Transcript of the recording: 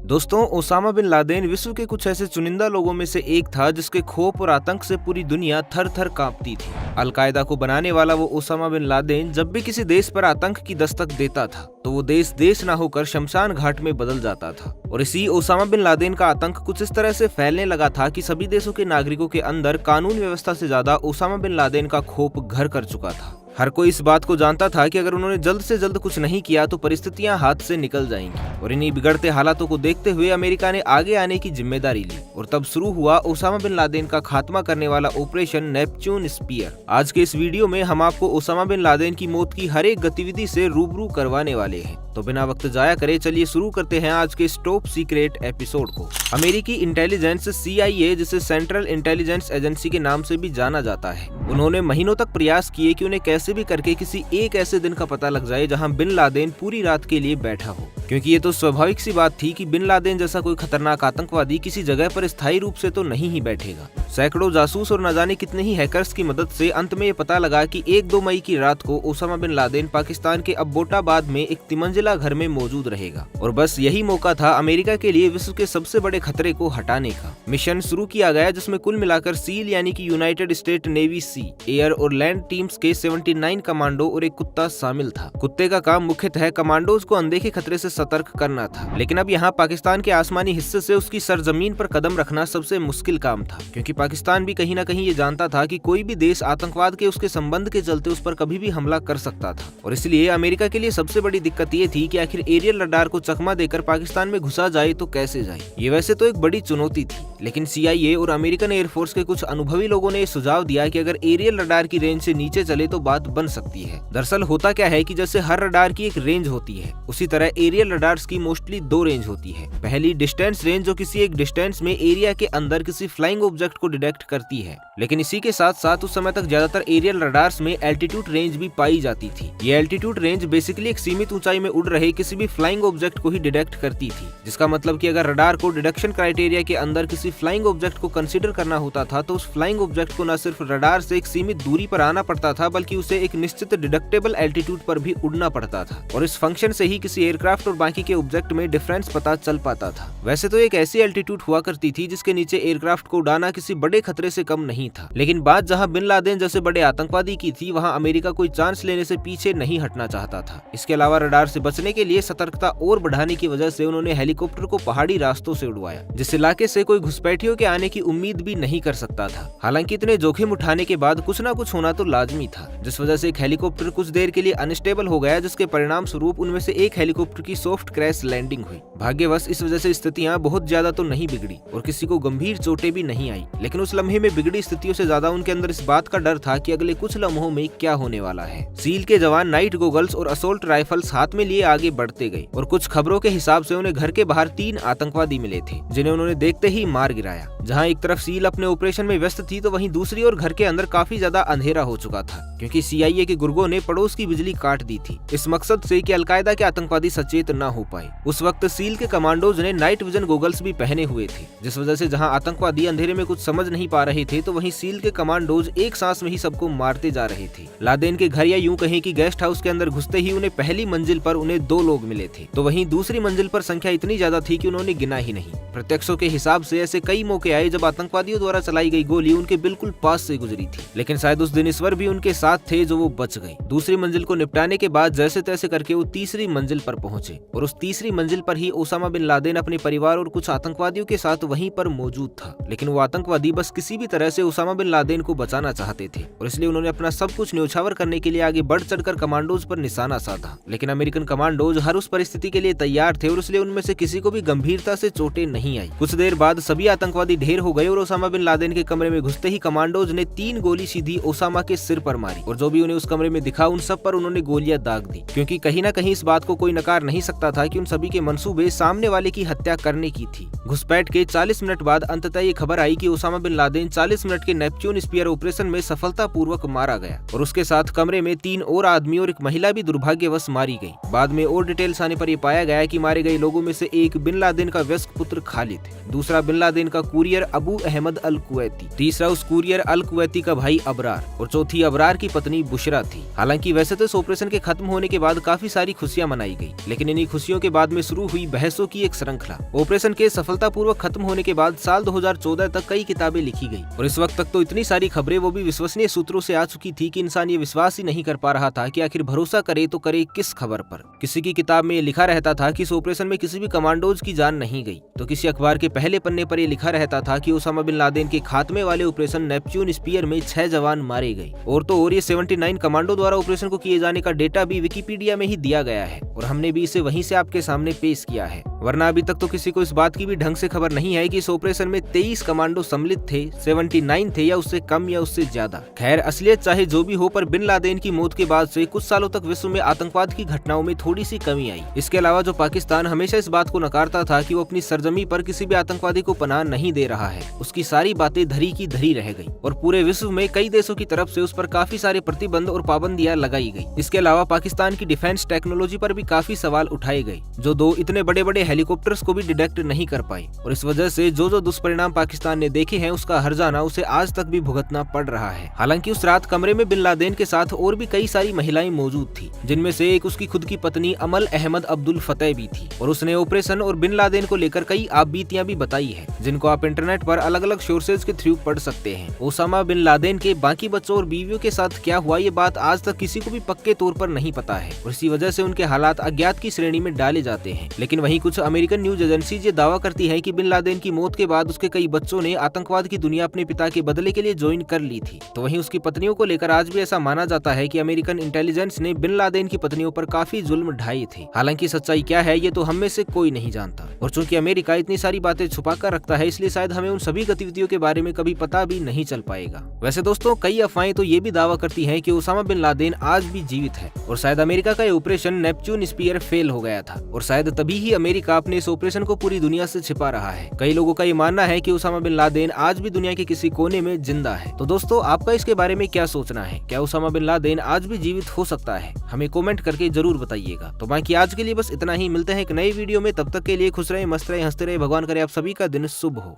दोस्तों, Osama bin Laden विश्व के कुछ ऐसे चुनिंदा लोगों में से एक था जिसके खौफ और आतंक से पूरी दुनिया थर थर कांपती थी। अलकायदा को बनाने वाला वो ओसामा बिन लादेन जब भी किसी देश पर आतंक की दस्तक देता था तो वो देश देश ना होकर शमशान घाट में बदल जाता था। और इसी ओसामा बिन लादेन का आतंक कुछ इस तरह से फैलने लगा था कि सभी देशों के नागरिकों के अंदर कानून व्यवस्था से ज्यादा ओसामा बिन लादेन का खौफ घर कर चुका था। हर कोई इस बात को जानता था कि अगर उन्होंने जल्द से जल्द कुछ नहीं किया तो परिस्थितियां हाथ से निकल जाएंगी। और इन्हीं बिगड़ते हालातों को देखते हुए अमेरिका ने आगे आने की जिम्मेदारी ली और तब शुरू हुआ ओसामा बिन लादेन का खात्मा करने वाला ऑपरेशन नेपच्यून स्पीयर। आज के इस वीडियो में हम आपको ओसामा बिन लादेन की मौत की हर एक गतिविधि से रूबरू करवाने वाले हैं। तो बिना वक्त जाया करे चलिए शुरू करते हैं आज के इस टॉप सीक्रेट एपिसोड को। अमेरिकी इंटेलिजेंस CIA, जिसे सेंट्रल इंटेलिजेंस एजेंसी के नाम से भी जाना जाता है, उन्होंने महीनों तक प्रयास किए कि उन्हें कैसे भी करके किसी एक ऐसे दिन का पता लग जाए जहां बिन लादेन पूरी रात के लिए बैठा हो, क्योंकि ये तो स्वाभाविक सी बात थी कि बिन लादेन जैसा कोई खतरनाक आतंकवादी किसी जगह पर स्थायी रूप से तो नहीं ही बैठेगा। सैकड़ों जासूस और न जाने कितने ही हैकर्स की मदद से अंत में ये पता लगा कि 1-2 मई की रात को ओसामा बिन लादेन पाकिस्तान के अब्बोटाबाद में एक तिमंजिला घर में मौजूद रहेगा। और बस यही मौका था अमेरिका के लिए विश्व के सबसे बड़े खतरे को हटाने का। मिशन शुरू किया गया जिसमें कुल मिलाकर सील यानी कि यूनाइटेड स्टेट नेवी सी, एयर और लैंड टीम्स के 79 कमांडो और एक कुत्ता शामिल था। कुत्ते का काम मुख्यतः कमांडोज को अनदेखे खतरे से सतर्क करना था, लेकिन अब यहाँ पाकिस्तान के आसमानी हिस्से से उसकी सरजमीन पर कदम रखना सबसे मुश्किल काम था, क्योंकि पाकिस्तान भी कहीं न कहीं ये जानता था कि कोई भी देश आतंकवाद के उसके संबंध के चलते उस पर कभी भी हमला कर सकता था। और इसलिए अमेरिका के लिए सबसे बड़ी दिक्कत ये थी कि आखिर एरियल रडार को चकमा देकर पाकिस्तान में घुसा जाए तो कैसे जाए। ये वैसे तो एक बड़ी चुनौती थी, लेकिन CIA और अमेरिकन एयरफोर्स के कुछ अनुभवी लोगों ने सुझाव दिया कि अगर एरियल रडार की रेंज से नीचे चले तो बात बन सकती है। दरअसल होता क्या है कि जैसे हर रडार की एक रेंज होती है, उसी तरह एरियल रडार्स की मोस्टली 2 रेंज होती है। पहली डिस्टेंस रेंज, जो किसी एक डिस्टेंस में एरिया के अंदर किसी फ्लाइंग ऑब्जेक्ट को डिटेक्ट करती है, लेकिन इसी के साथ साथ उस समय तक ज्यादातर एरियल रडार्स में एल्टीट्यूड रेंज भी पाई जाती थी। ये एल्टीट्यूड रेंज बेसिकली एक सीमित ऊंचाई में उड़ रहे किसी भी फ्लाइंग ऑब्जेक्ट को ही डिटेक्ट करती थी, जिसका मतलब कि अगर रडार को डिटेक्शन क्राइटेरिया के अंदर किसी फ्लाइंग ऑब्जेक्ट को कंसीडर करना होता था तो उस फ्लाइंग ऑब्जेक्ट को न सिर्फ रडार से एक सीमित दूरी पर आना पड़ता था, बल्कि उसे एक निश्चित डिटेक्टेबल एल्टीट्यूड पर भी उड़ना पड़ता था। और इस फंक्शन से ही किसी एयरक्राफ्ट और बाकी के ऑब्जेक्ट में डिफरेंस पता चल पाता था। वैसे तो एक ऐसी एल्टीट्यूड हुआ करती थी जिसके नीचे एयरक्राफ्ट को उड़ाना किसी बड़े खतरे से कम नहीं था, लेकिन बात जहां बिन लादेन जैसे बड़े आतंकवादी की थी, वहां अमेरिका कोई चांस लेने से पीछे नहीं हटना चाहता था। इसके अलावा रडार से बचने के लिए सतर्कता और बढ़ाने की वजह से उन्होंने हेलीकॉप्टर को पहाड़ी रास्तों से उड़वाया, जिस इलाके से कोई घुसपैठियों के आने की उम्मीद भी नहीं कर सकता था। हालांकि इतने जोखिम उठाने के बाद कुछ न कुछ होना तो लाजमी था, जिस वजह से एक हेलीकॉप्टर कुछ देर के लिए अनस्टेबल हो गया, जिसके परिणाम स्वरूप उनमें से एक हेलीकॉप्टर की सॉफ्ट क्रैश लैंडिंग हुई। भाग्यवश इस वजह से स्थितियां बहुत ज्यादा तो नहीं बिगड़ी और किसी को गंभीर चोटें भी नहीं आई, लेकिन उस लम्हे में बिगड़ी स्थितियों से ज्यादा उनके अंदर इस बात का डर था कि अगले कुछ लम्हों में क्या होने वाला है। सील के जवान नाइट गोगल्स और असोल्ट राइफल्स हाथ में लिए आगे बढ़ते गए और कुछ खबरों के हिसाब से उन्हें घर के बाहर 3 आतंकवादी मिले थे, जिन्हें उन्होंने देखते ही मार गिराया। जहां एक तरफ सील अपने ऑपरेशन में व्यस्त थी तो वहीं दूसरी ओर घर के अंदर काफी ज्यादा अंधेरा हो चुका था, क्योंकि CIA के गुर्गों ने पड़ोस की बिजली काट दी थी, इस मकसद से कि अलकायदा के आतंकवादी सचेत न हो पाए। उस वक्त सील के कमांडोज ने नाइट विजन गोगल्स भी पहने हुए थे, जिस वजह से जहां आतंकवादी अंधेरे में कुछ समझ नहीं पा रहे थे तो वहीं सील के कमांडोज एक सांस में ही सबको मारते जा रहे थे। लादेन के घर या यूं कहें कि गेस्ट हाउस के अंदर घुसते ही उन्हें पहली मंजिल पर उन्हें 2 लोग मिले थे, तो वहीं दूसरी मंजिल पर संख्या इतनी ज्यादा थी कि उन्होंने गिना ही नहीं। प्रत्यक्षों के हिसाब से ऐसे कई मौके आए जब आतंकवादियों द्वारा चलाई गई गोली उनके बिल्कुल पास से गुजरी थी, लेकिन शायद उस दिन ईश्वर भी उनके साथ थे जो वो बच गए। दूसरी मंजिल को निपटाने के बाद जैसे तैसे करके वो तीसरी मंजिल पर पहुंचे और उस तीसरी मंजिल पर ही ओसामा बिन लादेन अपने परिवार और कुछ आतंकवादियों के साथ वहीं पर मौजूद था। लेकिन वो आतंकवादी बस किसी भी तरह से ओसामा बिन लादेन को बचाना चाहते थे और इसलिए उन्होंने अपना सब कुछ न्यौछावर करने के लिए आगे बढ़ चढ़कर कमांडोज पर निशाना साधा। लेकिन अमेरिकन कमांडोज हर उस परिस्थिति के लिए तैयार थे और इसलिए उनमें से किसी को भी गंभीरता से चोटें नहीं आई। कुछ देर बाद सभी आतंकवादी ढेर हो गए और ओसामा बिन लादेन के कमरे में घुसते ही कमांडोज ने 3 गोली सीधी ओसामा के सिर पर मारी और जो भी उन्हें उस कमरे में दिखा उन सब पर उन्होंने गोलियां दाग दी, क्योंकि कहीं न कहीं इस बात को कोई नकार नहीं सकता था कि उन सभी के मंसूबे सामने वाले की हत्या करने की थी। घुसपैठ के 40 मिनट बाद अंततः ये खबर आई कि ओसामा बिन लादेन 40 मिनट के नेपच्यून स्पीयर ऑपरेशन में सफलतापूर्वक मारा गया और उसके साथ कमरे में 3 और आदमी और एक महिला भी दुर्भाग्यवश मारी गई। बाद में और डिटेल्स आने पर यह पाया गया कि मारे गए लोगों में से एक बिन लादेन का वयस्क पुत्र खालिद, दूसरा बिन लादेन लादेन का कुरियर अबू अहमद अल कुवैती, तीसरा उस कुरियर अल कुवैती का भाई अबरार और चौथी अबरार की पत्नी बुशरा थी। हालांकि वैसे तो इस ऑपरेशन के खत्म होने के बाद काफी सारी खुशियां मनाई गई, लेकिन इन्हीं खुशियों के बाद में शुरू हुई बहसों की एक श्रृंखला। ऑपरेशन के सफलतापूर्वक खत्म होने के बाद साल 2014 तक कई किताबें लिखी गई और इस वक्त तक तो इतनी सारी खबरें वो भी विश्वसनीय सूत्रों से आ चुकी थी कि इंसान ये विश्वास ही नहीं कर पा रहा था कि आखिर भरोसा करे तो करे किस खबर पर। किसी की किताब में ये लिखा रहता था कि इस ऑपरेशन में किसी भी कमांडोज की जान नहीं गई, तो किसी अखबार के पहले पन्ने पर यह लिखा रहता था कि ओसामा बिन लादेन के खात्मे वाले ऑपरेशन नेपच्यून स्पीयर में 6 जवान मारे गए। और तो और ये 79 कमांडो द्वारा ऑपरेशन को किए जाने का डेटा भी विकिपीडिया में ही दिया गया है और हमने भी इसे वहीं से आपके सामने पेश किया है। वरना अभी तक तो किसी को इस बात की भी ढंग से खबर नहीं है कि इस ऑपरेशन में 23 कमांडो सम्मिलित थे, 79 थे या उससे कम या उससे ज्यादा। खैर, असलियत चाहे जो भी हो, पर बिन लादेन की मौत के बाद से कुछ सालों तक विश्व में आतंकवाद की घटनाओं में थोड़ी सी कमी आई। इसके अलावा जो पाकिस्तान हमेशा इस बात को नकारता था कि वो अपनी सरजमी पर किसी भी आतंकवादी को पनाह नहीं दे रहा है, उसकी सारी बातें धरी की धरी रह गई और पूरे विश्व में कई देशों की तरफ से उस पर काफी सारे प्रतिबंध और पाबंदियां लगाई गई। इसके अलावा पाकिस्तान की डिफेंस टेक्नोलॉजी पर भी काफी सवाल उठाए गए, जो 2 इतने बड़े बड़े हेलीकॉप्टर्स को भी डिटेक्ट नहीं कर पाए और इस वजह से जो दुष्परिणाम पाकिस्तान ने देखे हैं उसका हर्जाना उसे आज तक भी भुगतना पड़ रहा है। हालांकि उस रात कमरे में बिन लादेन के साथ और भी कई सारी महिलाएं मौजूद थी, जिनमें से एक उसकी खुद की पत्नी अमल अहमद अब्दुल फतेह भी थी और उसने ऑपरेशन और बिन लादेन को लेकर कई आपबीतियां भी बताई है, जिनको आप इंटरनेट पर अलग अलग सोर्सेज के थ्रू पढ़ सकते हैं। ओसामा बिन लादेन के बाकी बच्चों और बीवियों के साथ क्या हुआ, ये बात आज तक किसी को भी पक्के तौर पर नहीं पता है और इसी वजह से उनके हालात अज्ञात की श्रेणी में डाले जाते हैं। लेकिन वहीं कुछ अमेरिकन न्यूज एजेंसीज ये दावा करती है कि बिन लादेन की मौत के बाद उसके कई बच्चों ने आतंकवाद की दुनिया अपने पिता के बदले के लिए ज्वाइन कर ली थी। तो वहीं उसकी पत्नियों को लेकर आज भी ऐसा माना जाता है कि अमेरिकन इंटेलिजेंस ने बिन लादेन की पत्नियों पर काफी जुल्म ढाए थे। हालांकि सच्चाई क्या है ये तो हम में से कोई नहीं जानता और चूंकि अमेरिका इतनी सारी बातें छुपा कर रखता है, इसलिए शायद हमें उन सभी गतिविधियों के बारे में कभी पता भी नहीं चल पाएगा। वैसे दोस्तों, कई अफवाहें तो ये भी दावा करती हैं कि ओसामा बिन लादेन आज भी जीवित है और शायद अमेरिका का ऑपरेशन नेपच्यून स्पीयर फेल हो गया था और शायद तभी ही अमेरिका अपने इस ऑपरेशन को पूरी दुनिया से छिपा रहा है। कई लोगों का ये मानना है कि ओसामा बिन लादेन आज भी दुनिया के किसी कोने में जिंदा है। तो दोस्तों, आपका इसके बारे में क्या सोचना है? क्या ओसामा बिन लादेन आज भी जीवित हो सकता है? हमें कमेंट करके जरूर बताइएगा। तो बाकी आज के लिए बस इतना ही, मिलते हैं एक नई वीडियो में। तब तक के लिए खुश रहे, मस्त रहे, हंसते रहे। भगवान करे आप सभी का दिन शुभ हो।